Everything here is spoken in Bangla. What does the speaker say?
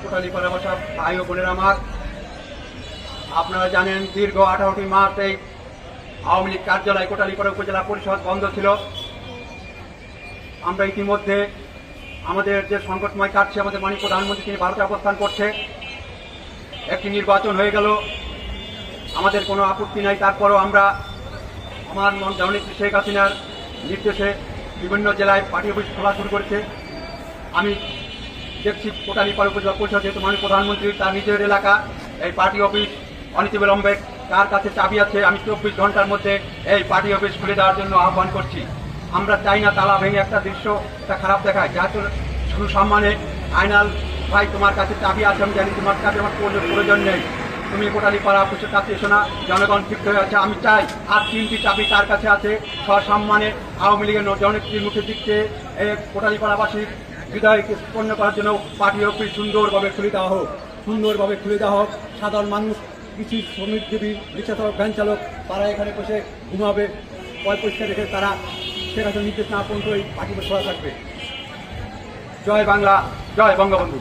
কোটালীপাড়া বসা ভাই ও বোনেরা আমার, আপনারা জানেন দীর্ঘ 18টি মাস এই আওয়ামী লীগ কার্যালয় কোটালীপাড়া উপজেলা পরিষদ বন্ধ ছিল। আমরা ইতিমধ্যে আমাদের যে সংকটময় কাটছে, আমাদের মাননীয় প্রধানমন্ত্রী তিনি ভারতে অবস্থান করছে, একটি নির্বাচন হয়ে গেল, আমাদের কোনো আপত্তি নাই। তারপরও আমরা আমার জননেত্রী শেখ হাসিনার নির্দেশে বিভিন্ন জেলায় পার্টি অফিস খোলা শুরু করেছে। আমি দেখছি কোটালীপাড়া উপজেলা পরিষদ যেহেতু মাননীয় প্রধানমন্ত্রী তার নিজের এলাকা, এই পার্টি অফিস অনিতিবিলম্বে কার কাছে চাবি আছে আমি 24 ঘন্টার মধ্যে এই পার্টি অফিস খুলে দেওয়ার জন্য আহ্বান করছি। আমরা চাই না তালা ভেঙে একটা দৃশ্য এটা খারাপ দেখায়। যাতে শুধু সম্মানে আইনাল ভাই তোমার কাছে চাবি আছে, আমি জানি তোমার কাছে আমার প্রয়োজন নেই, তুমি কোটালীপাড়া অফিসের কাছে এসো না, জনগণ ক্ষিপ্ত হয়ে আছে। আমি চাই আর 3টি চাবি তার কাছে আছে, সসম্মানে আওয়ামী লীগের জননেত্রীর মুখে দিচ্ছে কোটালীপাড়াবাসীর হৃদয়কে স্পন্ন করার জন্য পার্টি অফিস সুন্দরভাবে খুলে দেওয়া হোক, সুন্দরভাবে খুলে দেওয়া হোক। সাধারণ মানুষ, কৃষি শ্রমিকজীবী, রিক্সা চালক, ভ্যান চালক তারা এখানে বসে ঘুমাবে, পয় পরিষ্কার রেখে তারা সেখানে নির্দেশ না পর্যন্ত এই পার্টি খোলা থাকবে। জয় বাংলা, জয় বঙ্গবন্ধু।